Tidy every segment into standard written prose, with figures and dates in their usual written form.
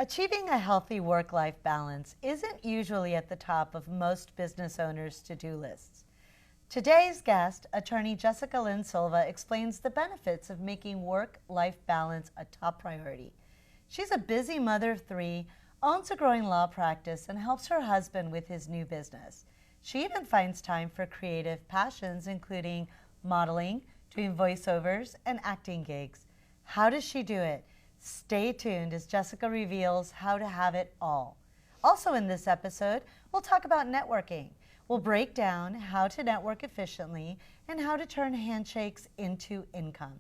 Achieving a healthy work-life balance isn't usually at the top of most business owners' to-do lists. Today's guest, attorney Jessica Lynn Silva, explains the benefits of making work-life balance a top priority. She's a busy mother of three, owns a growing law practice, and helps her husband with his new business. She even finds time for creative passions, including modeling, doing voiceovers, and acting gigs. How does she do it? Stay tuned as Jessica reveals how to have it all. Also in this episode, we'll talk about networking. We'll break down how to network efficiently and how to turn handshakes into income.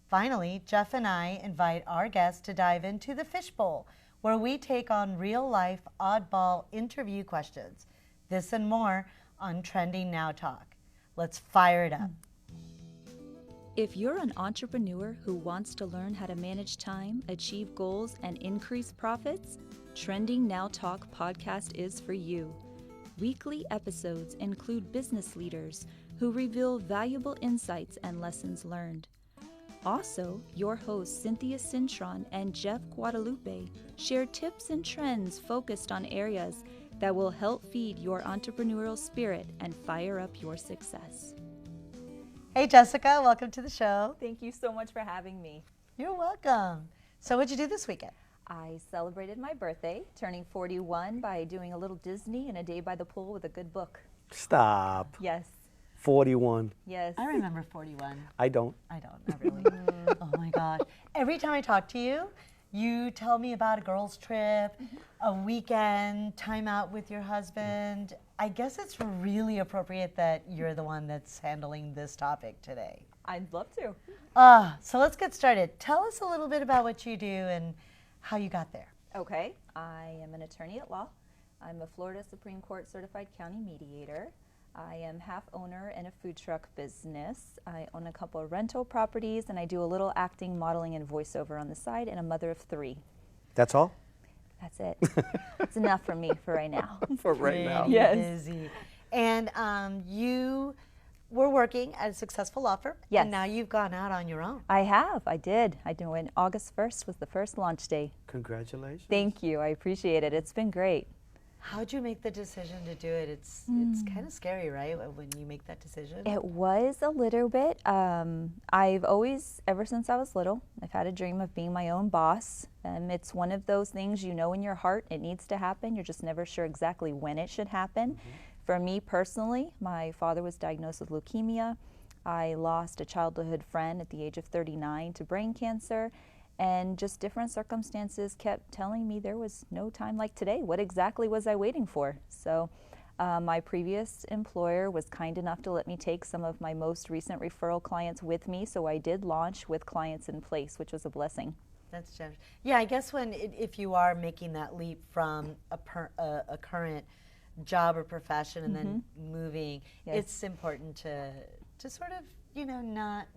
Finally, Jeff and I invite our guests to dive into the fishbowl, where we take on real-life oddball interview questions. This and more on Trending Now Talk. Let's fire it up. If you're an entrepreneur who wants to learn how to manage time, achieve goals, and increase profits, Trending Now Talk podcast is for you. Weekly episodes include business leaders who reveal valuable insights and lessons learned. Also, your hosts Cynthia Cintron and Jeff Guadalupe share tips and trends focused on areas that will help feed your entrepreneurial spirit and fire up your success. Hey Jessica, welcome to the show. Thank you so much for having me. You're welcome. So what'd you do this weekend? I celebrated my birthday, turning 41 by doing a little Disney and a day by the pool with a good book. Stop. Yes. 41. Yes. I remember 41. I don't. I don't, not really. Oh my gosh. Every time I talk to you, you tell me about a girls' trip, a weekend, time out with your husband. I guess it's really appropriate that you're the one that's handling this topic today. I'd love to. So let's get started. Tell us a little bit about what you do and how you got there. Okay. I am an attorney at law. I'm a Florida Supreme Court certified county mediator. I am half owner in a food truck business. I own a couple of rental properties, and I do a little acting, modeling, and voiceover on the side, and a mother of three. That's all? That's it. It's enough for me for right now. For right now. Pretty Yes. busy. And you were working at a successful law firm, Yes. and now you've gone out on your own. I have. I did. I do. And August 1st was the first launch day. Congratulations. Thank you. I appreciate it. It's been great. How'd you make the decision to do it? It's kind of scary, right, when you make that decision? It was a little bit. I've always, ever since I was little, I've had a dream of being my own boss. It's one of those things you know in your heart it needs to happen. You're just never sure exactly when it should happen. For me personally, my father was diagnosed with leukemia. I lost a childhood friend at the age of 39 to brain cancer. And just different circumstances kept telling me there was no time like today. What exactly was I waiting for? So my previous employer was kind enough to let me take some of my most recent referral clients with me. So I did launch with clients in place, which was a blessing. That's generous. Yeah, I guess if you are making that leap from a current job or profession and then moving, Yes. it's important to sort of, not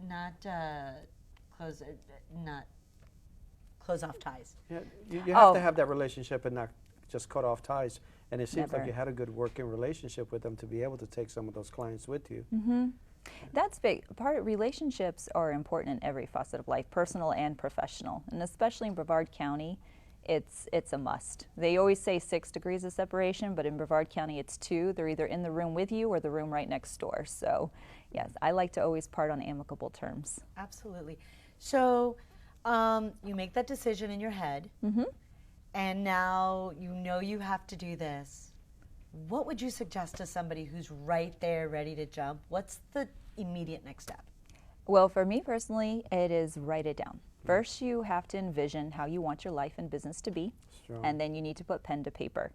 close off ties. Yeah, you have to have that relationship and not just cut off ties. And it seems like Never. you had a good working relationship with them to be able to take some of those clients with you. That's big. Relationships are important in every facet of life, personal and professional. And especially in Brevard County, it's a must. They always say 6 degrees of separation, but in Brevard County it's 2. They're either in the room with you or the room right next door. So yes, I like to always part on amicable terms. Absolutely. So you make that decision in your head, and now you know you have to do this. What would you suggest to somebody who's right there ready to jump? What's the immediate next step? Well, for me personally, it is write it down. First, you have to envision how you want your life and business to be, and then you need to put pen to paper.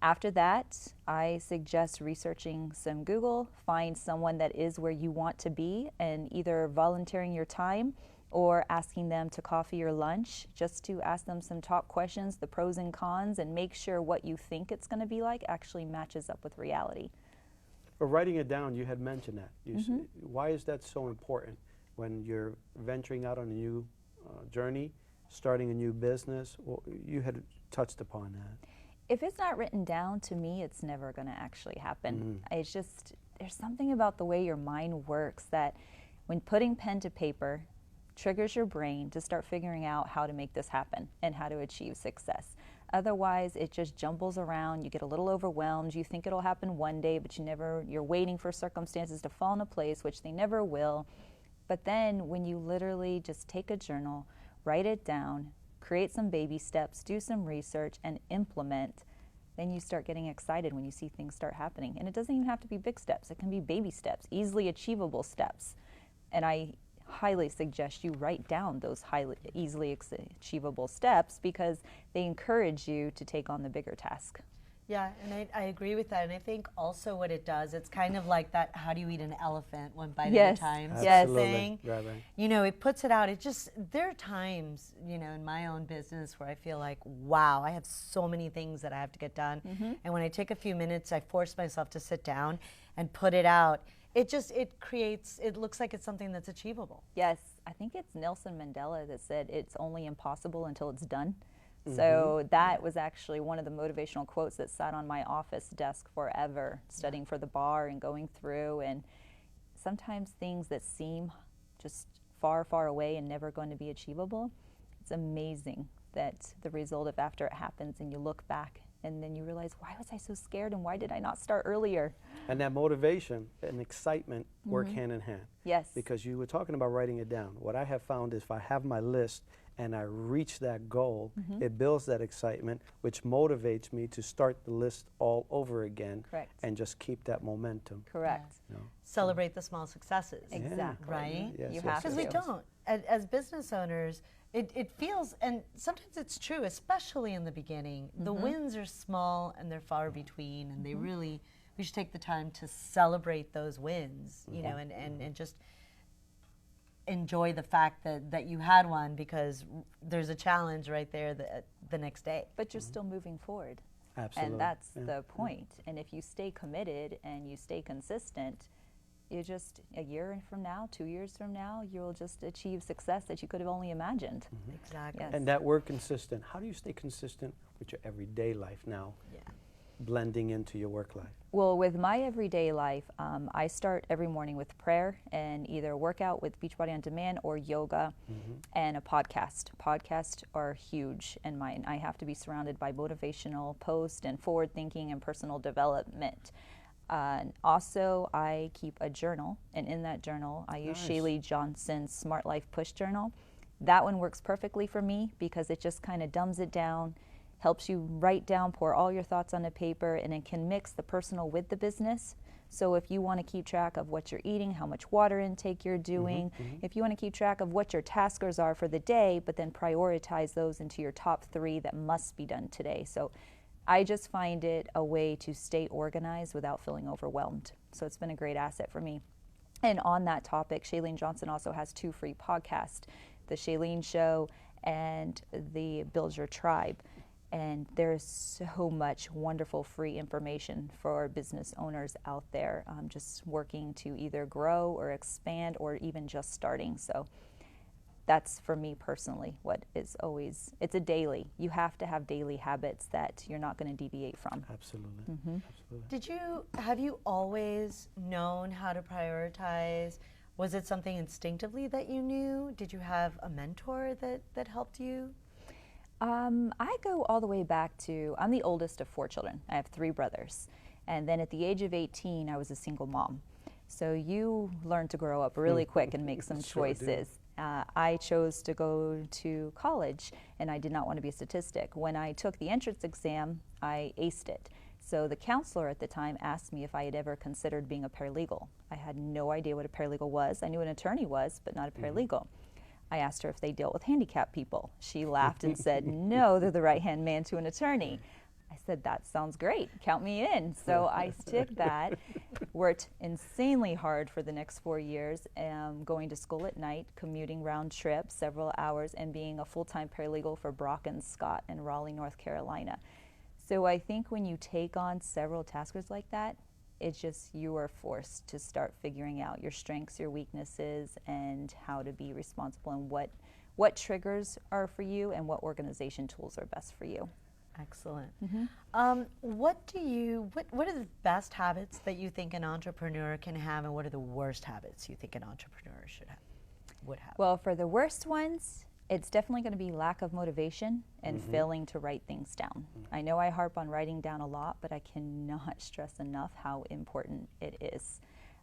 After that, I suggest researching some Google, find someone that is where you want to be, and either volunteering your time or asking them to coffee or lunch, just to ask them some top questions, the pros and cons, and make sure what you think it's going to be like actually matches up with reality. But writing it down, you had mentioned that. Why is that so important when you're venturing out on a new journey, starting a new business? Well, you had touched upon that. If it's not written down, to me, it's never going to actually happen. It's just, there's something about the way your mind works that when putting pen to paper triggers your brain to start figuring out how to make this happen and how to achieve success. Otherwise, it just jumbles around. You get a little overwhelmed. You think it'll happen one day, but you're waiting for circumstances to fall into place, which they never will. But then when you literally just take a journal, write it down, create some baby steps, do some research, and implement, then you start getting excited when you see things start happening. And it doesn't even have to be big steps. It can be baby steps, easily achievable steps. And I highly suggest you write down those easily achievable steps, because they encourage you to take on the bigger task. Yeah, and I agree with that. And I think also what it does, it's kind of like that, how do you eat an elephant one bite at a time thing. Right. You know, it puts it out. There are times, you know, in my own business where I feel like, wow, I have so many things that I have to get done. And when I take a few minutes, I force myself to sit down and put it out. It looks like it's something that's achievable. Yes, I think it's Nelson Mandela that said it's only impossible until it's done. So that was actually one of the motivational quotes that sat on my office desk forever, studying for the bar and going through. And sometimes things that seem just far, far away and never going to be achievable, it's amazing that the result of after it happens and you look back and then you realize, why was I so scared and why did I not start earlier? And that motivation and excitement work hand in hand. Yes. Because you were talking about writing it down. What I have found is if I have my list and I reach that goal, it builds that excitement, which motivates me to start the list all over again. Correct. And just keep that momentum. Correct. You know? Celebrate the small successes. Exactly. Right? Yes, You yes, have Because to. we don't. As business owners, it feels, and sometimes it's true, especially in the beginning, the wins are small and they're far between, and we should take the time to celebrate those wins, you know, and just enjoy the fact that you had one, because there's a challenge right there the next day. But you're still moving forward. Absolutely. And that's the point. And if you stay committed and you stay consistent, you just, a year from now, 2 years from now, you'll just achieve success that you could have only imagined. Exactly. Yes. And that word consistent, how do you stay consistent with your everyday life now, blending into your work life? Well, with my everyday life, I start every morning with prayer and either a workout with Beachbody On Demand or yoga and a podcast. Podcasts are huge in mine. I have to be surrounded by motivational posts and forward thinking and personal development. Also, I keep a journal, and in that journal, I use Shaylee Johnson's Smart Life Push Journal. That one works perfectly for me because it just kind of dumbs it down, helps you write down, pour all your thoughts on a paper, and it can mix the personal with the business. So if you want to keep track of what you're eating, how much water intake you're doing, if you want to keep track of what your taskers are for the day, but then prioritize those into your top 3 that must be done today. So I just find it a way to stay organized without feeling overwhelmed. So it's been a great asset for me. And on that topic, Shailene Johnson also has 2 free podcasts, The Shailene Show and the Build Your Tribe. And there's so much wonderful free information for business owners out there, just working to either grow or expand or even just starting. So that's for me personally what is always, it's a daily. You have to have daily habits that you're not going to deviate from. Absolutely. Absolutely. Have you always known how to prioritize? Was it something instinctively that you knew? Did you have a mentor that helped you? I go all the way back to, I'm the oldest of 4 children. I have 3 brothers. And then at the age of 18, I was a single mom. So you learn to grow up really quick and make some choices. I chose to go to college, and I did not want to be a statistic. When I took the entrance exam, I aced it. So the counselor at the time asked me if I had ever considered being a paralegal. I had no idea what a paralegal was. I knew what an attorney was, but not a paralegal. I asked her if they dealt with handicapped people. She laughed and said, no, they're the right-hand man to an attorney. I said, that sounds great. Count me in. So I took that, worked insanely hard for the next 4 years, going to school at night, commuting round trip, several hours, and being a full-time paralegal for Brock and Scott in Raleigh, North Carolina. So I think when you take on several taskers like that, it's just you are forced to start figuring out your strengths, your weaknesses, and how to be responsible and what triggers are for you and what organization tools are best for you. Excellent. What are the best habits that you think an entrepreneur can have, and what are the worst habits you think an entrepreneur would have? Well, for the worst ones, It's definitely going to be lack of motivation and failing to write things down. I know I harp on writing down a lot, but I cannot stress enough how important it is.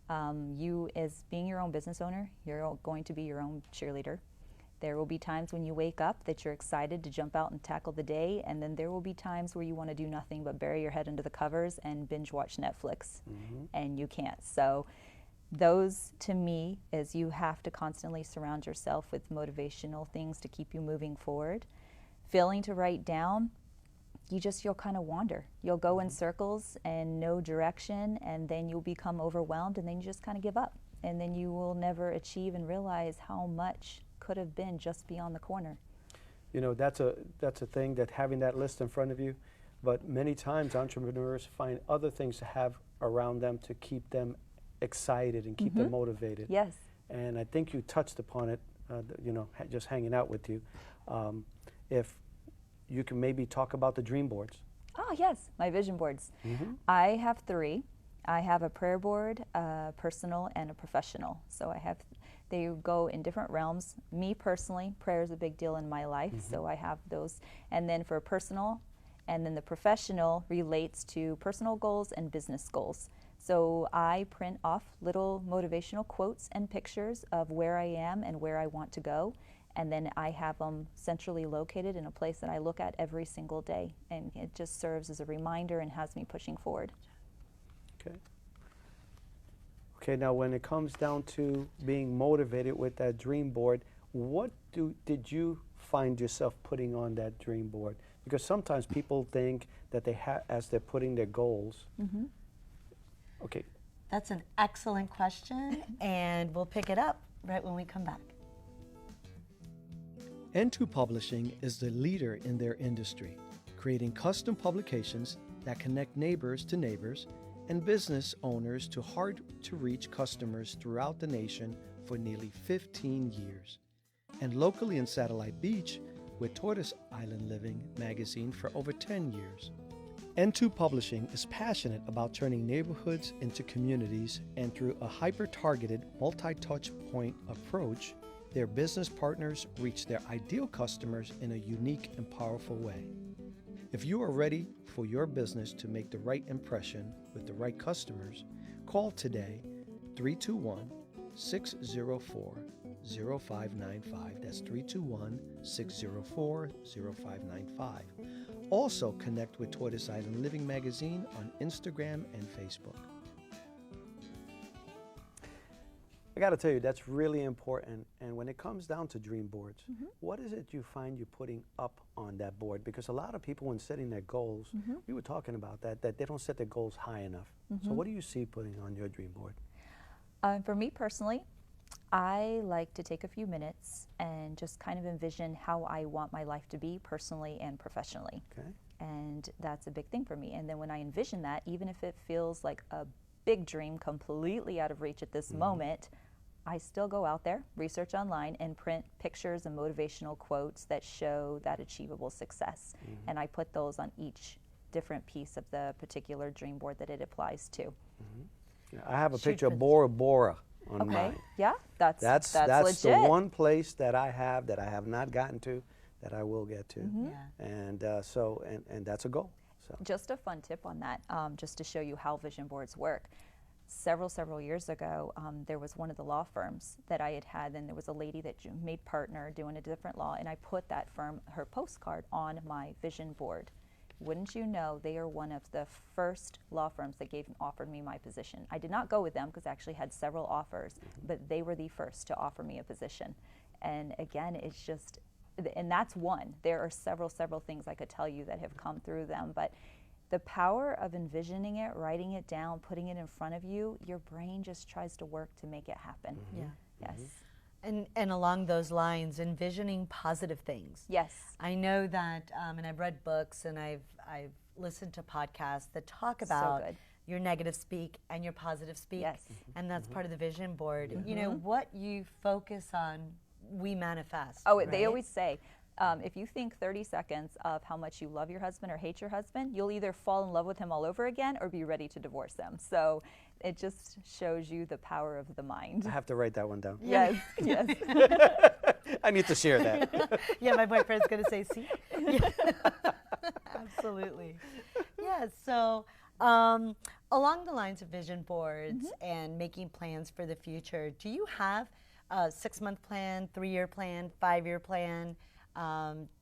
You, as being your own business owner, you're going to be your own cheerleader. There will be times when you wake up that you're excited to jump out and tackle the day, and then there will be times where you want to do nothing but bury your head under the covers and binge watch Netflix, and you can't. So those, to me, is you have to constantly surround yourself with motivational things to keep you moving forward. Failing to write down, you'll kind of wander. You'll go in circles and no direction, and then you'll become overwhelmed, and then you just kind of give up. And then you will never achieve and realize how much could have been just beyond the corner. You know, that's a thing, that having that list in front of you, but many times entrepreneurs find other things to have around them to keep them excited and keep them motivated. Yes. And I think you touched upon it, you know, just hanging out with you. If you can maybe talk about the dream boards. Oh yes, my vision boards. I have 3. I have a prayer board, a personal, and a professional. So they go in different realms. Me personally, prayer is a big deal in my life, so I have those. And then for personal, and then the professional relates to personal goals and business goals. So I print off little motivational quotes and pictures of where I am and where I want to go. And then I have them centrally located in a place that I look at every single day. And it just serves as a reminder and has me pushing forward. Okay. Okay, now when it comes down to being motivated with that dream board, what did you find yourself putting on that dream board? Because sometimes people think that they as they're putting their goals. Okay. That's an excellent question, and we'll pick it up right when we come back. N2 Publishing is the leader in their industry, creating custom publications that connect neighbors to neighbors and business owners to hard-to-reach customers throughout the nation for nearly 15 years. And locally in Satellite Beach with Tortoise Island Living magazine for over 10 years. N2 Publishing is passionate about turning neighborhoods into communities, and through a hyper-targeted, multi-touch point approach, their business partners reach their ideal customers in a unique and powerful way. If you are ready for your business to make the right impression with the right customers, call today 321-604-0595. That's 321-604-0595. Also connect with Tortoise Island Living magazine on Instagram and Facebook. I got to tell you, that's really important. And when it comes down to dream boards, what is it you find you putting up on that board? Because a lot of people, when setting their goals, we were talking about that they don't set their goals high enough. So what do you see putting on your dream board? For me personally, I like to take a few minutes and just kind of envision how I want my life to be personally and professionally. Okay. And that's a big thing for me. And then when I envision that, even if it feels like a big dream completely out of reach at this moment, I still go out there, research online, and print pictures and motivational quotes that show that achievable success. And I put those on each different piece of the particular dream board that it applies to. Yeah, I have a picture of Bora Bora on mine. Yeah, that's That's the legit. one place that I have not gotten to, that I will get to. And and that's a goal. So. Just a fun tip on that, just to show you how vision boards work. Several years ago, there was one of the law firms that I had, and there was a lady that made partner doing a different law, and I put that firm, her postcard, on my vision board. Wouldn't you know, they are one of the first law firms that offered me my position. I did not go with them because I actually had several offers, but they were the first to offer me a position. And again, it's just, and that's one. There are several things I could tell you that have come through them, but the power of envisioning it, writing it down, putting it in front of you, your brain just tries to work to make it happen. Yes. And along those lines, envisioning positive things. Yes. I know that, and I've read books and I've listened to podcasts that talk about your negative speak and your positive speak. Yes. And that's part of the vision board. You know, what you focus on, we manifest. Oh, right? they always say, If you think 30 seconds of how much you love your husband or hate your husband, you'll either fall in love with him all over again or be ready to divorce him. So it just shows you the power of the mind. I have to write that one down. Yes, yes. I need to share that. Yeah, my boyfriend's going to say, see? Yeah. Absolutely. Yeah, so along the lines of vision boards and making plans for the future, do you have a 6-month plan, 3-year plan, 5-year plan?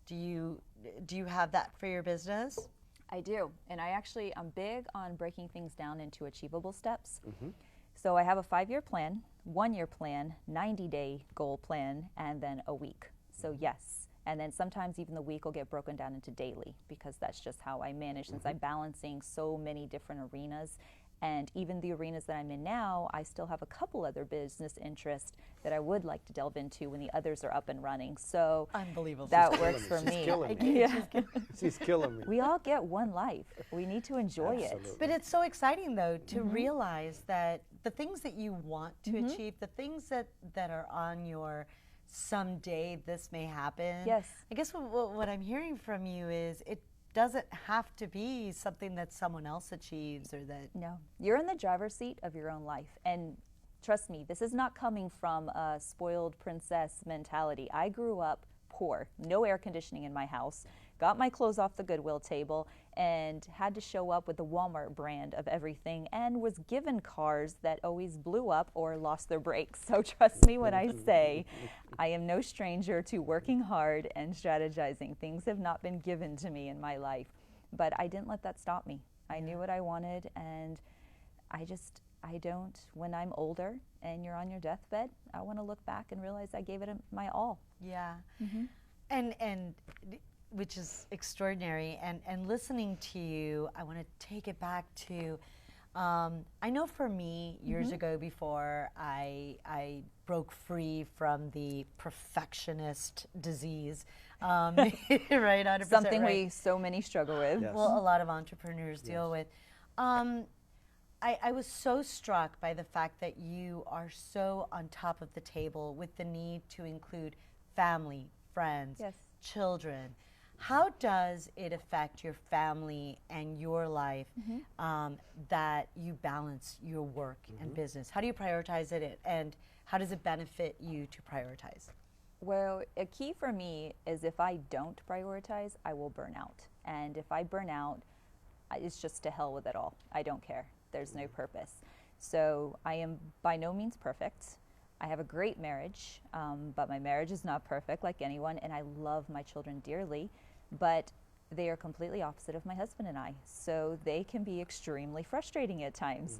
Do you have that for your business? I do, and I'm big on breaking things down into achievable steps. So I have a 5-year plan, 1-year plan, 90-day goal plan, and then a week. So yes, and then sometimes even the week will get broken down into daily because that's just how I manage since I'm balancing so many different arenas. And even the arenas that I'm in now, I still have a couple other business interests that I would like to delve into when the others are up and running. So Unbelievable. that works for She's me. killing me. Yeah. She's killing me. We all get one life. We need to enjoy it. Absolutely. But it's so exciting, though, to realize that the things that you want to achieve, the things that are on your someday this may happen. Yes. I guess what I'm hearing from you is it doesn't have to be something that someone else achieves or that. No, you're in the driver's seat of your own life. And trust me, this is not coming from a spoiled princess mentality. I grew up poor, no air conditioning in my house, got my clothes off the Goodwill table, and had to show up with the Walmart brand of everything, and was given cars that always blew up or lost their brakes. So trust me when I say I am no stranger to working hard and strategizing. Things have not been given to me in my life, but I didn't let that stop me. I knew what I wanted, and I don't, when I'm older and you're on your deathbed, I want to look back and realize I gave it my all. Yeah. And which is extraordinary. And listening to you, I want to take it back to, I know for me, years ago before I broke free from the perfectionist disease, right, 100% Something right. so many struggle with. Yes. Well, a lot of entrepreneurs deal with. I was so struck by the fact that you are so on top of the table with the need to include family, friends, Yes. children. How does it affect your family and your life that you balance your work and business? How do you prioritize it, and how does it benefit you to prioritize? Well, a key for me is if I don't prioritize, I will burn out. And if I burn out, it's just to hell with it all. I don't care. There's no purpose. So I am by no means perfect. I have a great marriage, but my marriage is not perfect like anyone, and I love my children dearly, but they are completely opposite of my husband and I. So they can be extremely frustrating at times.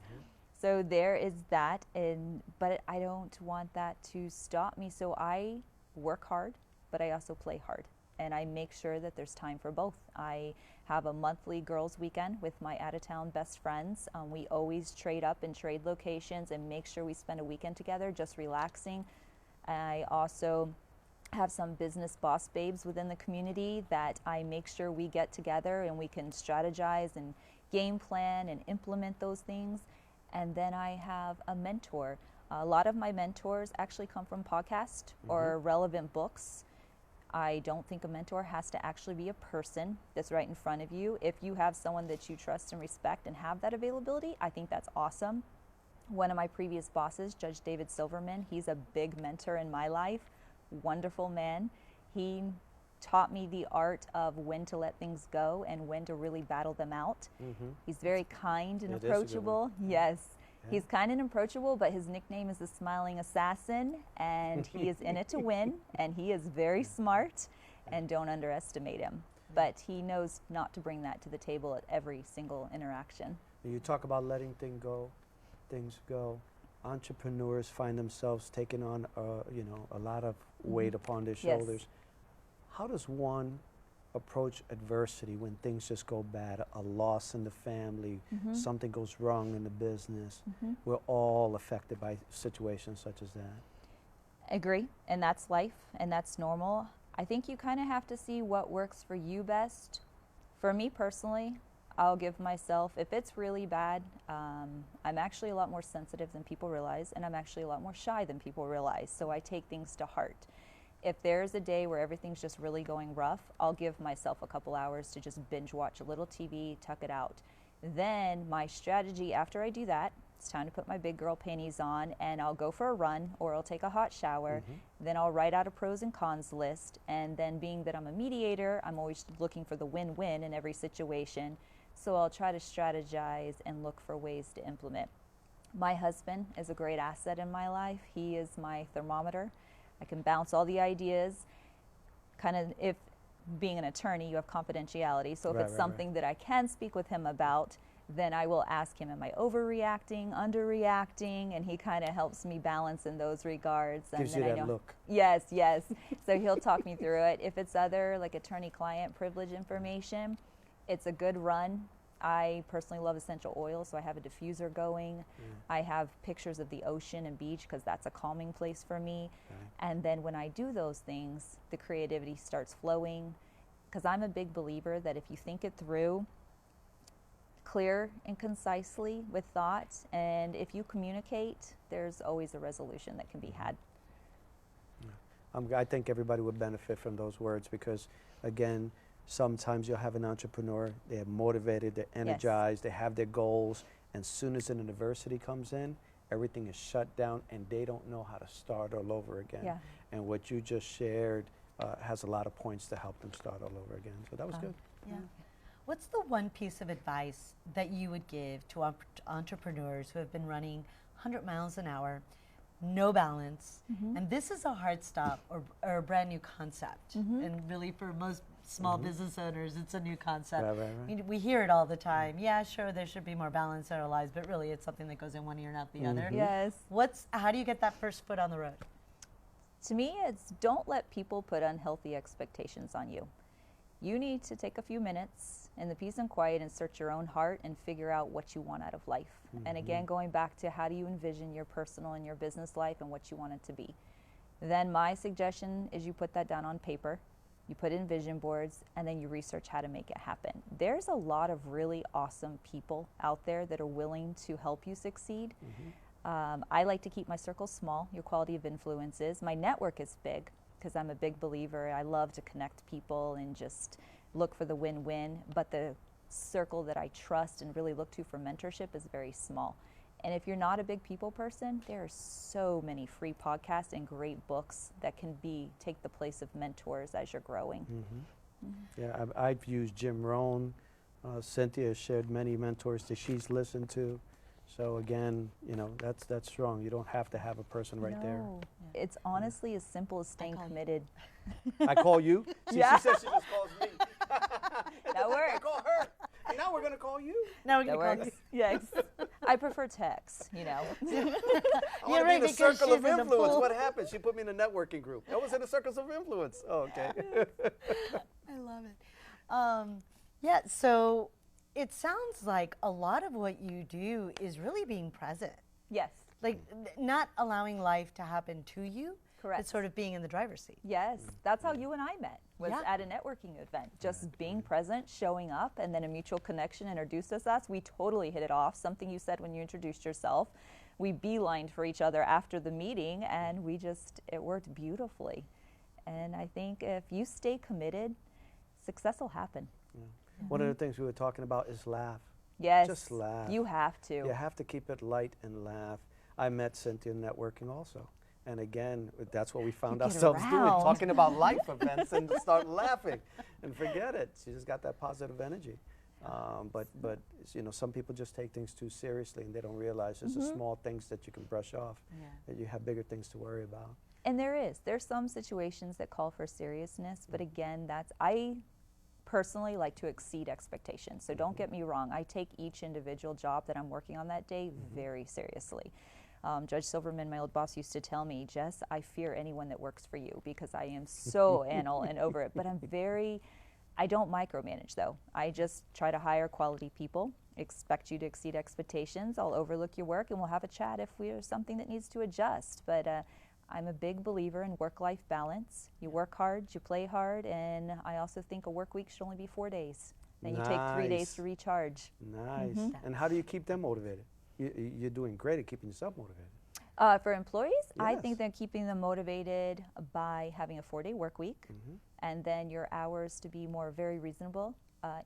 So there is that, but I don't want that to stop me. So I work hard, but I also play hard. And I make sure that there's time for both. I have a monthly girls' weekend with my out-of-town best friends. We always trade up and trade locations and make sure we spend a weekend together just relaxing. I also have some business boss babes within the community that I make sure we get together and we can strategize and game plan and implement those things. And then I have a mentor. A lot of my mentors actually come from podcasts or relevant books. I don't think a mentor has to actually be a person that's right in front of you. If you have someone that you trust and respect and have that availability, I think that's awesome. One of my previous bosses, Judge David Silverman, he's a big mentor in my life. Wonderful man. He taught me the art of when to let things go and when to really battle them out. He's very kind and approachable. Yes. He's kind and approachable, but his nickname is the Smiling Assassin, and he is in it to win, and he is very smart, and don't underestimate him. But he knows not to bring that to the table at every single interaction. You talk about letting things go. Entrepreneurs find themselves taking on, a lot of weight upon their shoulders. How does one approach adversity when things just go bad, a loss in the family, something goes wrong in the business? We're all affected by situations such as that. Agree, and that's life, and that's normal. I think you kind of have to see what works for you best. For me personally, I'll give myself, if it's really bad, I'm actually a lot more sensitive than people realize, and I'm actually a lot more shy than people realize, so I take things to heart. If there's a day where everything's just really going rough, I'll give myself a couple hours to just binge watch a little TV, tuck it out. Then my strategy after I do that, it's time to put my big girl panties on, and I'll go for a run or I'll take a hot shower. Then I'll write out a pros and cons list, and then being that I'm a mediator, I'm always looking for the win-win in every situation. So I'll try to strategize and look for ways to implement. My husband is a great asset in my life. He is my thermometer. I can bounce all the ideas. Kind of, if being an attorney, you have confidentiality. So if it's something that I can speak with him about, then I will ask him, am I overreacting, underreacting? And he kind of helps me balance in those regards. Gives and you then that I know, look. Yes, yes. So he'll talk me through it. If it's other like attorney-client privilege information, it's a good run. I personally love essential oils, so I have a diffuser going. I have pictures of the ocean and beach because that's a calming place for me. And then when I do those things, the creativity starts flowing, because I'm a big believer that if you think it through, clear and concisely with thought, and if you communicate, there's always a resolution that can be had. I think everybody would benefit from those words because, again, sometimes you'll have an entrepreneur, they're motivated, they're energized, they have their goals, and as soon as an adversity comes in, everything is shut down and they don't know how to start all over again. And what you just shared has a lot of points to help them start all over again. So that was good. Yeah. What's the one piece of advice that you would give to entrepreneurs who have been running 100 miles an hour, no balance, and this is a hard stop or a brand new concept? And really for most small business owners, it's a new concept. I mean, we hear it all the time. Yeah, sure, there should be more balance in our lives, but really it's something that goes in one ear and out the other. Yes. How do you get that first foot on the road? To me, it's don't let people put unhealthy expectations on you. You need to take a few minutes in the peace and quiet and search your own heart and figure out what you want out of life. And again, going back to how do you envision your personal and your business life and what you want it to be. Then my suggestion is you put that down on paper, you put in vision boards, and then you research how to make it happen. There's a lot of really awesome people out there that are willing to help you succeed. I like to keep my circle small, your quality of influences. My network is big because I'm a big believer. I love to connect people and just look for the win-win, but the circle that I trust and really look to for mentorship is very small. And if you're not a big people person, there are so many free podcasts and great books that can take the place of mentors as you're growing. Yeah, I've used Jim Rohn. Cynthia has shared many mentors that she's listened to. So again, you know, that's strong. You don't have to have a person right there. It's honestly as simple as staying committed. I call you? See, Yeah. she says she just calls me. That works. I call her. And now we're going to call you. Now we're That going to call works. Yes. I prefer text, you know. I want to be in a because circle of she's in the influence. pool. What happened? She put me in a networking group. I was in a circle of influence. Oh, okay. I love it. Yeah, so it sounds like a lot of what you do is really being present. Yes. Like not allowing life to happen to you, Correct. but sort of being in the driver's seat. Yes, that's how you and I met, was Yeah. at a networking event. Just being present, showing up, and then a mutual connection introduced us. We totally hit it off, something you said when you introduced yourself. We beelined for each other after the meeting, and it worked beautifully. And I think if you stay committed, success will happen. One of the things we were talking about is laugh. Yes, Just laugh. you have to. You have to keep it light and laugh. I met Cynthia networking also. And again, that's what we found Get ourselves doing, around. talking about life events and start laughing and forget it. She just got that positive energy. But you know, some people just take things too seriously and they don't realize it's the small things that you can brush off, that you have bigger things to worry about. And there's some situations that call for seriousness, but again, I personally like to exceed expectations. So don't get me wrong, I take each individual job that I'm working on that day very seriously. Judge Silverman, my old boss, used to tell me, Jess, I fear anyone that works for you because I am so anal and over it. But I don't micromanage though. I just try to hire quality people, expect you to exceed expectations. I'll overlook your work and we'll have a chat if there's something that needs to adjust. But I'm a big believer in work-life balance. You work hard, you play hard, and I also think a work week should only be 4 days. Then you take 3 days to recharge. Nice. And how do you keep them motivated? You're doing great at keeping yourself motivated. For employees, I Yes. think they're keeping them motivated by having a 4-day work week, and then your hours to be more very reasonable,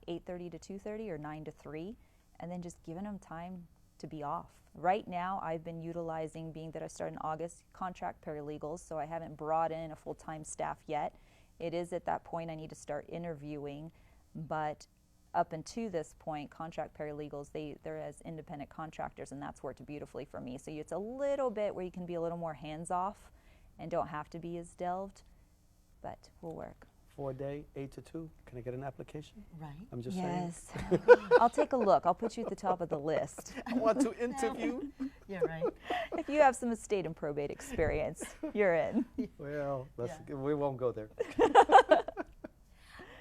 8:30 to 2:30 or 9 to 3, and then just giving them time to be off. Right now, I've been utilizing, being that I started in August, contract paralegals, so I haven't brought in a full-time staff yet. It is at that point I need to start interviewing, but up until this point, contract paralegals, they're as independent contractors, and that's worked beautifully for me. So it's a little bit where you can be a little more hands-off and don't have to be as delved, but will work. 4-day, 8 to 2. Can I get an application? Right. I'm just Yes. I'll take a look. I'll put you at the top of the list. saying. I want to interview. Yeah, right. If you have some estate and probate experience, you're in. Well, we won't go there.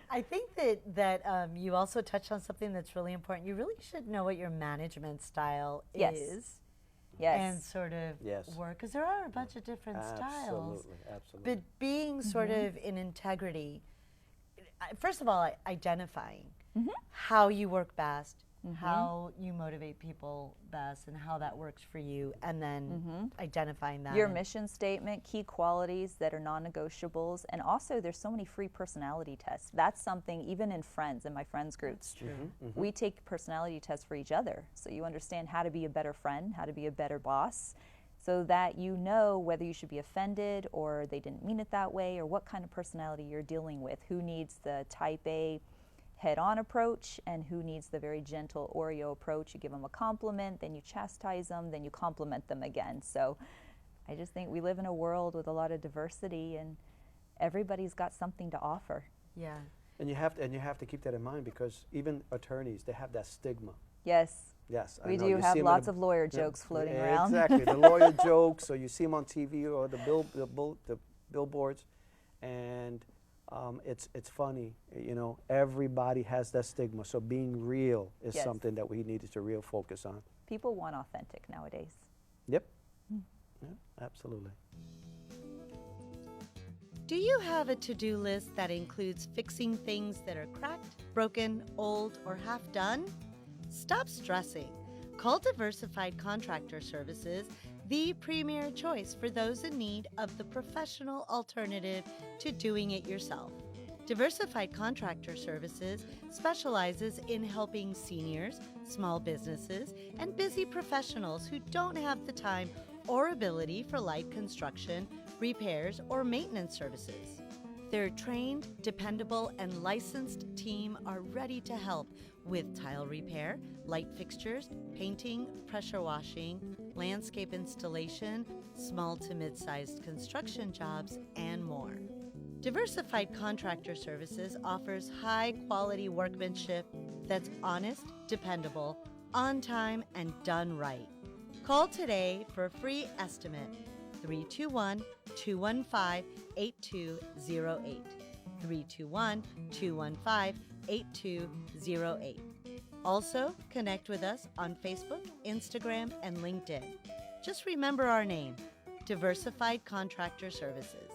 I think that you also touched on something that's really important. You really should know what your management style Yes. is. Yes. And sort of Yes. work, because there are a bunch of different styles. Absolutely, absolutely. But being sort of in integrity, first of all, identifying how you work best, how you motivate people best, and how that works for you, and then identifying that. Your mission statement, key qualities that are non-negotiables, and also there's so many free personality tests. That's something, even in friends, in my friends groups, we take personality tests for each other. So you understand how to be a better friend, how to be a better boss, so that you know whether you should be offended or they didn't mean it that way, or what kind of personality you're dealing with, who needs the type A head-on approach and who needs the very gentle Oreo approach. You give them a compliment, then you chastise them, then you compliment them again. So I just think we live in a world with a lot of diversity, and everybody's got something to offer. Yeah. And you have to keep that in mind, because even attorneys, they have that stigma. Yes, Yes, I we know. do You have see 'em in lots the- of lawyer yeah, jokes floating around. Exactly, the lawyer jokes, or you see them on TV or the billboards, and it's funny. You know, everybody has that stigma. So being real is Yes. something that we need to real focus on. People want authentic nowadays. Yep. Yeah, absolutely. Do you have a to-do list that includes fixing things that are cracked, broken, old, or half done? Stop stressing. Call Diversified Contractor Services, the premier choice for those in need of the professional alternative to doing it yourself. Diversified Contractor Services specializes in helping seniors, small businesses, and busy professionals who don't have the time or ability for light construction, repairs, or maintenance services. Their trained, dependable, and licensed team are ready to help with tile repair, light fixtures, painting, pressure washing, landscape installation, small to mid-sized construction jobs, and more. Diversified Contractor Services offers high-quality workmanship that's honest, dependable, on time, and done right. Call today for a free estimate, 321-215-8208. 321-215-8208. Also, connect with us on Facebook, Instagram, and LinkedIn. Just remember our name, Diversified Contractor Services.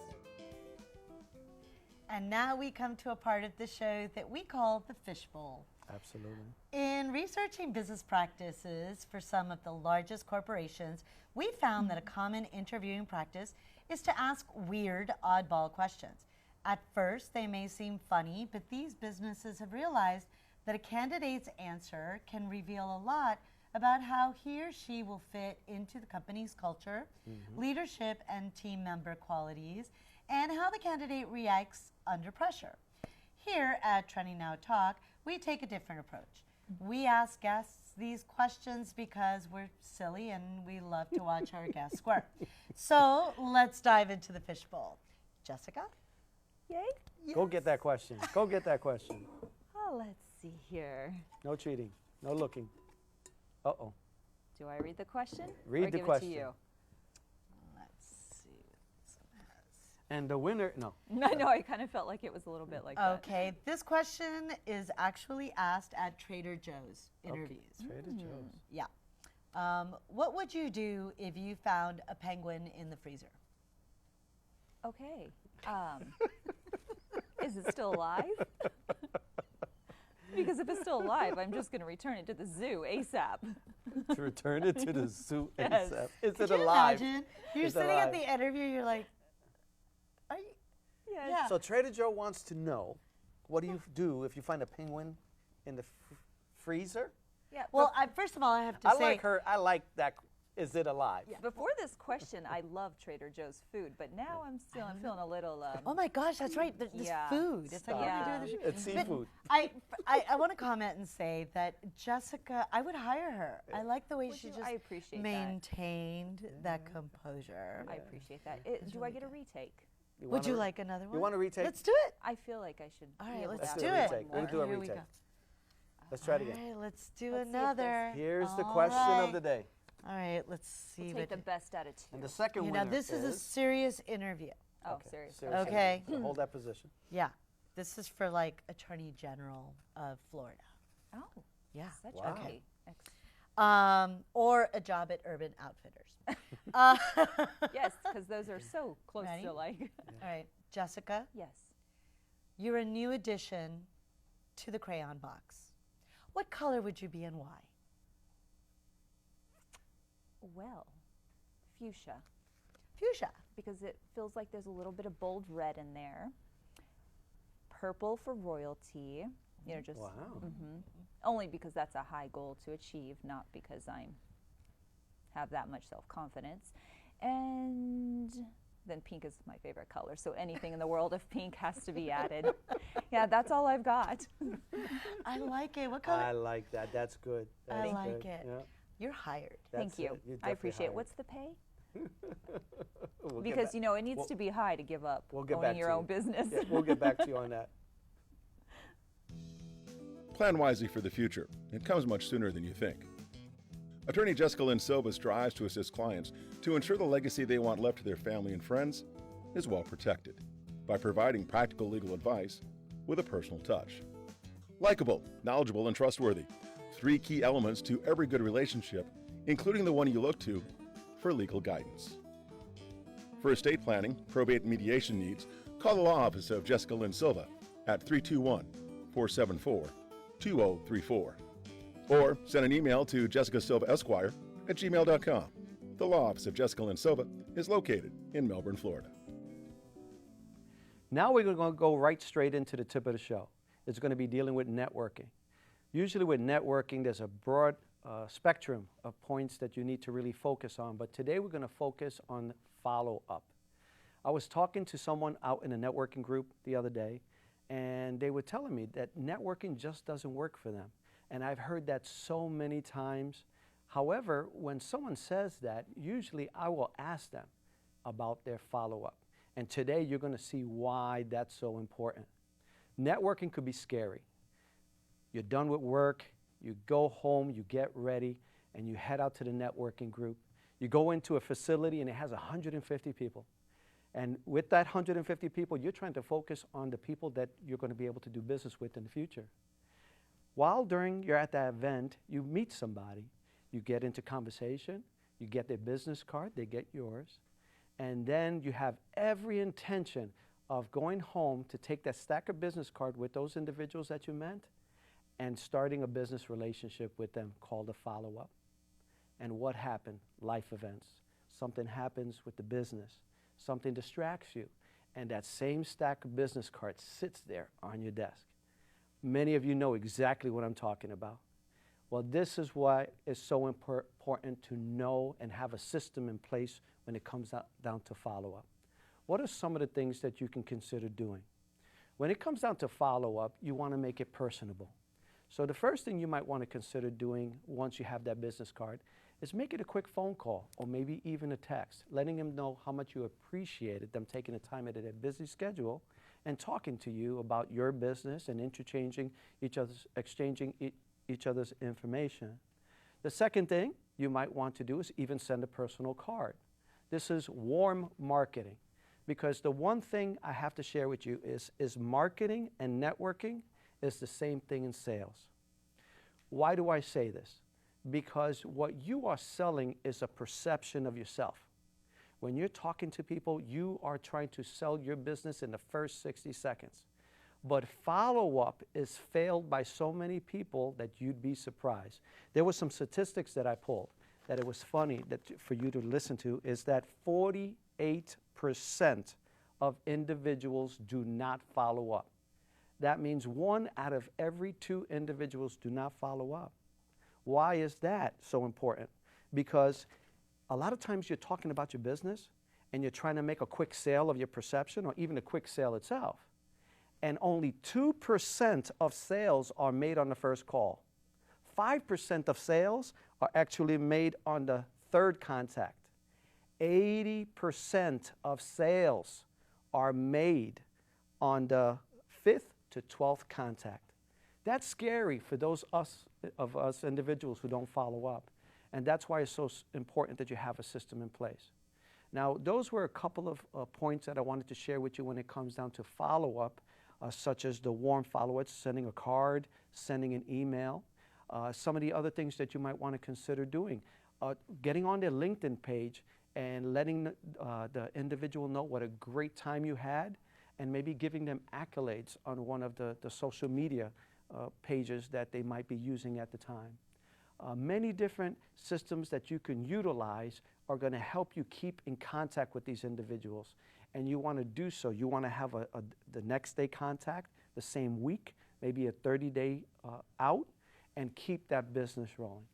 And now we come to a part of the show that we call the Fishbowl. Absolutely. In researching business practices for some of the largest corporations, we found that a common interviewing practice is to ask weird, oddball questions. At first, they may seem funny, but these businesses have realized that a candidate's answer can reveal a lot about how he or she will fit into the company's culture, leadership and team member qualities, and how the candidate reacts under pressure. Here at Trending Now Talk, we take a different approach. We ask guests these questions because we're silly and we love to watch our guests squirt. So let's dive into the fishbowl. Jessica? Yay. Go get that question. Go get that question. Oh, let's see here. No cheating. No looking. Uh-oh. Do I read the question? Read or the give question. It to you? Let's see what this one has. And the winner, no. I know, I kind of felt like it was a little bit like that. Okay, this question is actually asked at Trader Joe's interviews. Trader Joe's. Yeah. What would you do if you found a penguin in the freezer? Okay. Is it still alive? Because if it's still alive, I'm just going to return it to the zoo ASAP. To return it to the zoo Yes. ASAP. Is Could it you alive? imagine? You're Is it sitting at alive? the interview, you're like, are you? Yes. Yeah. So Trader Joe wants to know, what do you do if you find a penguin in the freezer? Yeah. Well, first of all, I have to say, I like that. Is it alive? Before this question, I love Trader Joe's food, but now I'm feeling a little. oh my gosh, that's right. This Yeah. food. It's like, what do we do with this? It's seafood. I want to comment and say that Jessica, I would hire her. I like the way Would she you? just I appreciate that. maintained that composure. I appreciate that. Do I get a retake? Would you like another one? You want a retake? Let's do it. I feel like I should. All be right, able to let's ask do one it. retake. more. We'll do a Here we retake. go. Let's try it All again. right, let's do Let's see if another. Here's the All question right. of the day. All right, let's see. We'll what take the best out of two. And the second you winner know, this is a serious interview. Oh, Okay, seriously. Okay. So hold that position. Yeah, this is for like Attorney General of Florida. Oh, Yeah. such Wow. okay. Or a job at Urban Outfitters. Yes, because those are so close Ready? to like. All right, Jessica, Yes. you're a new addition to the crayon box. What color would you be and why? Well, fuchsia, Fuchsia. because it feels like there's a little bit of bold red in there. Purple for royalty. You know, just Wow. only because that's a high goal to achieve, not because I'm have that much self-confidence. And then pink is my favorite color, so anything in the world of pink has to be added. Yeah, that's all I've got. I like it. What color? I like that. That's good. I That's like good. it. Yeah. You're hired. Thank That's you. it. You're I definitely appreciate it. hired. What's the pay? We'll get Because back- you know it needs we'll- to be high to give up we'll get owning back your to own you. business. Yeah, we'll get back to you on that. Plan wisely for the future. It comes much sooner than you think. Attorney Jessica Lynn Silva strives to assist clients to ensure the legacy they want left to their family and friends is well protected by providing practical legal advice with a personal touch. Likeable, knowledgeable, and trustworthy. 3 key elements to every good relationship, including the one you look to for legal guidance. For estate planning, probate, and mediation needs, call the law office of Jessica Lynn Silva at 321-474-2034. Or send an email to jessicasilvaesquire@gmail.com. The law office of Jessica Lynn Silva is located in Melbourne, Florida. Now we're going to go right straight into the tip of the show. It's going to be dealing with networking. Usually with networking, there's a broad spectrum of points that you need to really focus on, but today we're going to focus on follow-up. I was talking to someone out in a networking group the other day, and they were telling me that networking just doesn't work for them. And I've heard that so many times. However, when someone says that, usually I will ask them about their follow-up. And today you're going to see why that's so important. Networking could be scary. You're done with work, you go home, you get ready, and you head out to the networking group. You go into a facility and it has 150 people. And with that 150 people, you're trying to focus on the people that you're going to be able to do business with in the future. While you're at that event, you meet somebody, you get into conversation, you get their business card, they get yours, and then you have every intention of going home to take that stack of business card with those individuals that you met and starting a business relationship with them called a follow-up. And what happened? Life events. Something happens with the business. Something distracts you, and that same stack of business cards sits there on your desk. Many of you know exactly what I'm talking about. Well, this is why it's so important to know and have a system in place when it comes down to follow-up. What are some of the things that you can consider doing? When it comes down to follow-up, you want to make it personable. So the first thing you might want to consider doing once you have that business card is make it a quick phone call or maybe even a text, letting them know how much you appreciated them taking the time out of their busy schedule and talking to you about your business and exchanging each other's information. The second thing you might want to do is even send a personal card. This is warm marketing, because the one thing I have to share with you is marketing and networking is the same thing in sales. Why do I say this? Because what you are selling is a perception of yourself. When you're talking to people, you are trying to sell your business in the first 60 seconds. But follow-up is failed by so many people that you'd be surprised. There were some statistics that I pulled that it was funny that for you to listen to, is that 48% of individuals do not follow up. That means 1 out of every 2 individuals do not follow up. Why is that so important? Because a lot of times you're talking about your business and you're trying to make a quick sale of your perception or even a quick sale itself. And only 2% of sales are made on the first call. 5% of sales are actually made on the third contact. 80% of sales are made on the 5th to 12th contact. That's scary for those of us individuals who don't follow up. And that's why it's so important that you have a system in place. Now, those were a couple of points that I wanted to share with you when it comes down to follow-up, such as the warm follow-up, sending a card, sending an email. Some of the other things that you might want to consider doing, getting on their LinkedIn page and letting the individual know what a great time you had, and maybe giving them accolades on one of the social media pages that they might be using at the time. Many different systems that you can utilize are going to help you keep in contact with these individuals. And you want to do so. You want to have the next day contact, the same week, maybe a 30-day out, and keep that business rolling.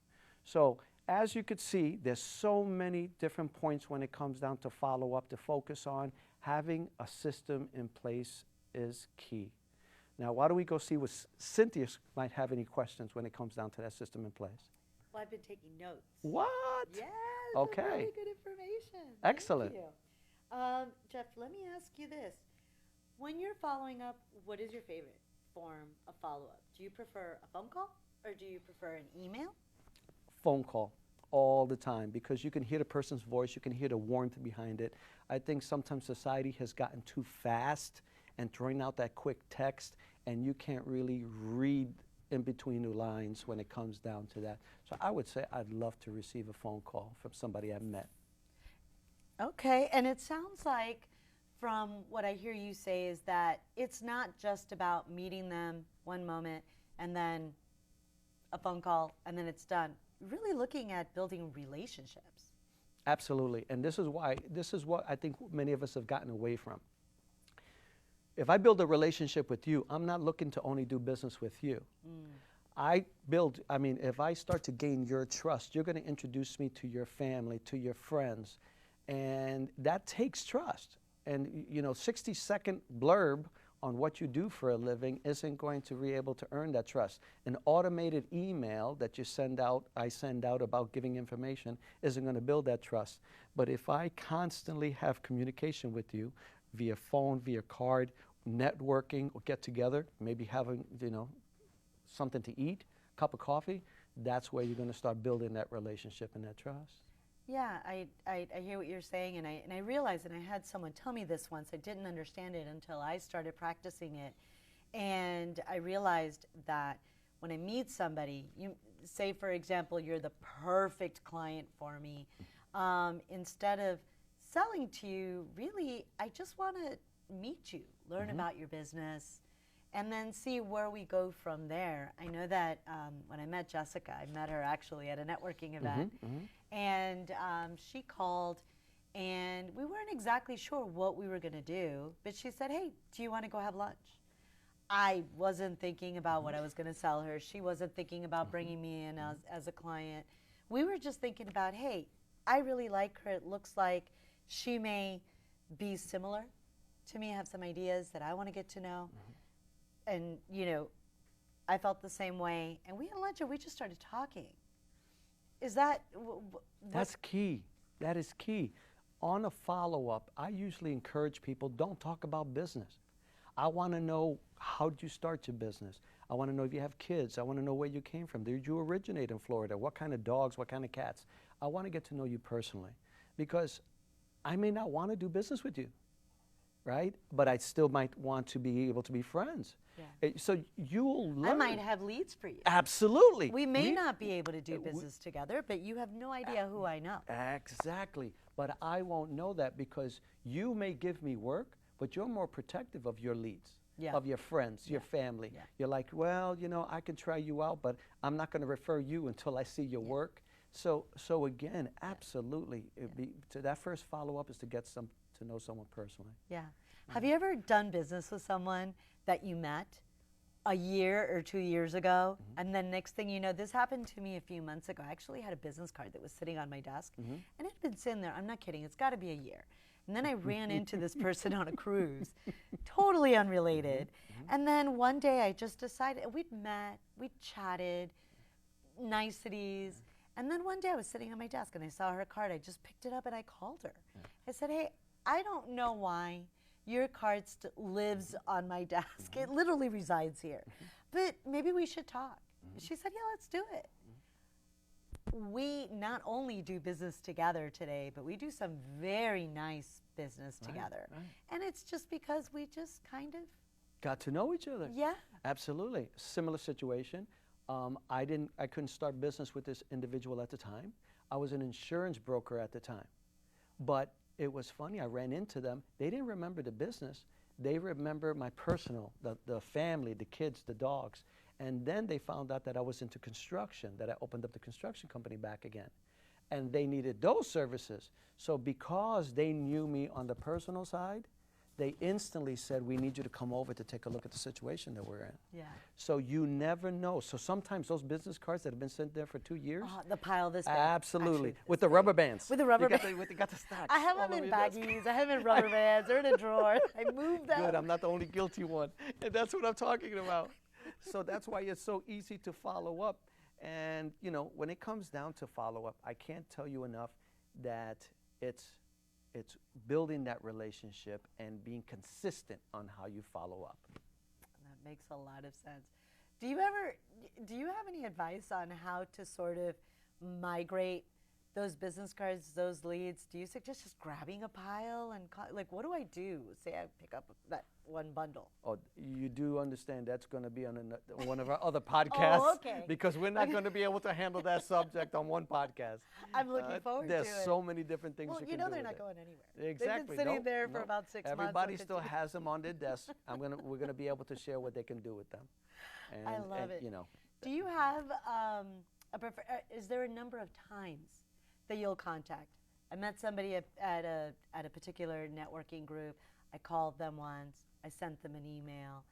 So as you could see, there's so many different points when it comes down to follow-up to focus on. Having a system in place is key. Now, why don't we go see what Cynthia might have any questions when it comes down to that system in place. Well, I've been taking notes. What? Yes. Okay. Really good information. Excellent. Thank you. Jeff, let me ask you this. When you're following up, what is your favorite form of follow-up? Do you prefer a phone call or do you prefer an email? Phone call all the time, because you can hear the person's voice, you can hear the warmth behind it. I think sometimes society has gotten too fast and throwing out that quick text, and you can't really read in between the lines when it comes down to that. So I would say I'd love to receive a phone call from somebody I've met. Okay, and it sounds like from what I hear you say is that it's not just about meeting them one moment and then a phone call and then it's done. Really looking at building relationships. Absolutely, and this is what I think many of us have gotten away from. If I build a relationship with you, I'm not looking to only do business with you. If I start to gain your trust, you're going to introduce me to your family, to your friends, and that takes trust. And 60-second blurb on what you do for a living isn't going to be able to earn that trust. An automated email that I send out about giving information isn't going to build that trust. But if I constantly have communication with you via phone, via card, networking, or get together, maybe having something to eat, a cup of coffee, that's where you're going to start building that relationship and that trust. Yeah, I hear what you're saying, and I realize, and I had someone tell me this once, I didn't understand it until I started practicing it, and I realized that when I meet somebody, you say, for example, you're the perfect client for me, instead of selling to you, really, I just want to meet you, learn about your business, and then see where we go from there. I know that when I met Jessica, I met her actually at a networking event, and she called, and we weren't exactly sure what we were going to do, but she said, hey, do you want to go have lunch? I wasn't thinking about what I was going to sell her. She wasn't thinking about bringing me in as a client. We were just thinking about, hey, I really like her. It looks like she may be similar to me, have some ideas that I want to get to know. And, I felt the same way. And we had lunch and we just started talking. Is that? That's key. That is key. On a follow-up, I usually encourage people, don't talk about business. I want to know, how did you start your business? I want to know if you have kids. I want to know where you came from. Did you originate in Florida? What kind of dogs? What kind of cats? I want to get to know you personally, because I may not want to do business with you, right? But I still might want to be able to be friends. Yeah. So you'll learn. I might have leads for you. Absolutely. We may not be able to do business together, but you have no idea who I know. Exactly. But I won't know that, because you may give me work, but you're more protective of your leads. Yeah. of your friends, your family. Yeah. You're like, well, you know, I can try you out, but I'm not going to refer you until I see your work. So again, absolutely, to that first follow-up is to get to know someone personally. Yeah. Have you ever done business with someone that you met a year or 2 years ago, and then next thing you know, this happened to me a few months ago. I actually had a business card that was sitting on my desk, and it had been sitting there. I'm not kidding. It's got to be a year. And then I ran into this person on a cruise, totally unrelated. And then one day I just decided, we'd met, we'd chatted, niceties. And then one day I was sitting on my desk and I saw her card. I just picked it up and I called her. I said, hey, I don't know why your card lives on my desk. It literally resides here. But maybe we should talk. She said, yeah, let's do it. We not only do business together today, but we do some very nice business together. And it's just because we just kind of Got to know each other. Yeah. Absolutely. Similar situation. I couldn't start business with this individual at the time. I was an insurance broker at the time. But it was funny, I ran into them. They didn't remember the business. They remember my personal, the family, the kids, the dogs. And then they found out that I was into construction, that I opened up the construction company back again. And they needed those services. So because they knew me on the personal side, they instantly said, we need you to come over to take a look at the situation that we're in. Yeah. So you never know. So sometimes those business cards that have been sent there for 2 years. The pile this big. Absolutely. Actually, With the rubber bands. With the rubber bands. bands. You got the stacks. I have all them over in your desk. baggies. I have them in rubber bands. They're in a drawer. I moved them. Good, I'm not the only guilty one. And that's what I'm talking about. So that's why it's so easy to follow up. And, you know, when it comes down to follow up, I can't tell you enough that it's building that relationship and being consistent on how you follow up. That makes a lot of sense. Do you have any advice on how to sort of migrate those business cards, those leads? Do you suggest just grabbing a pile and like, what do I do? Say I pick up that one bundle. Oh, you do understand that's going to be on one of our other podcasts. Oh, okay. Because we're not going to be able to handle that subject on one podcast. I'm looking forward to it. There's so many different things Well, you you can know do they're with not it. going anywhere. Exactly. They've been sitting there for about 6 months. Everybody still has them on their desk. We're gonna be able to share what they can do with them. And, I love it. You know. Do you have is there a number of times that you'll contact? I met somebody at a particular networking group. I called them once. I sent them an email.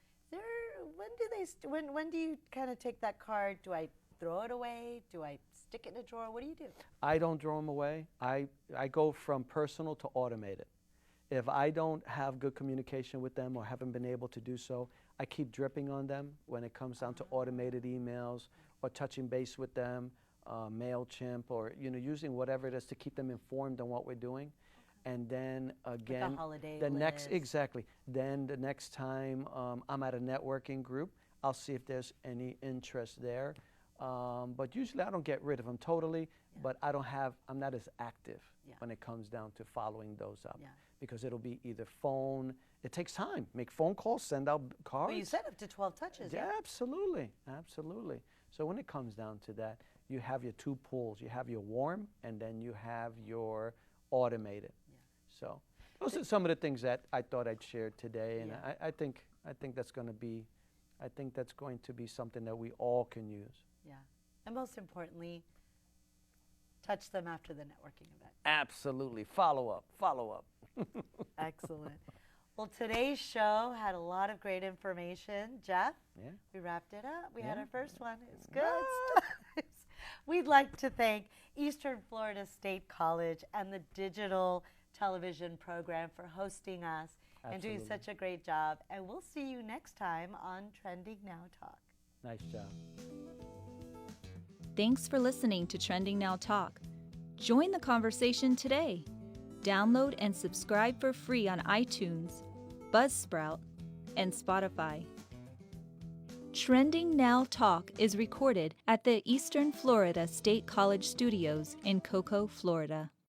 When do you kind of take that card? Do I throw it away? Do I stick it in a drawer? What do you do? I don't throw them away. I go from personal to automated. If I don't have good communication with them or haven't been able to do so, I keep dripping on them when it comes down to automated emails or touching base with them, MailChimp, or using whatever it is to keep them informed on what we're doing. And then again, the holiday next list. Then the next time I'm at a networking group, I'll see if there's any interest there. But usually I don't get rid of them totally, but I'm not as active when it comes down to following those up. Because it'll be either phone, it takes time. Make phone calls, send out cards. Well, you said up to 12 touches. Yeah, absolutely, absolutely. So when it comes down to that, you have your two pools. You have your warm, and then you have your automated. So those are some of the things that I thought I'd share today, and I think that's going to be, something that we all can use. Yeah, and most importantly, touch them after the networking event. Absolutely, follow up. Excellent. Well, today's show had a lot of great information. Jeff, we wrapped it up. We had our first one. It's good. We'd like to thank Eastern Florida State College and the Digital Television Program for hosting us and doing such a great job. And we'll see you next time on Trending Now Talk. Nice job. Thanks for listening to Trending Now Talk. Join the conversation today. Download and subscribe for free on iTunes, Buzzsprout, and Spotify. Trending Now Talk is recorded at the Eastern Florida State College Studios in Cocoa, Florida.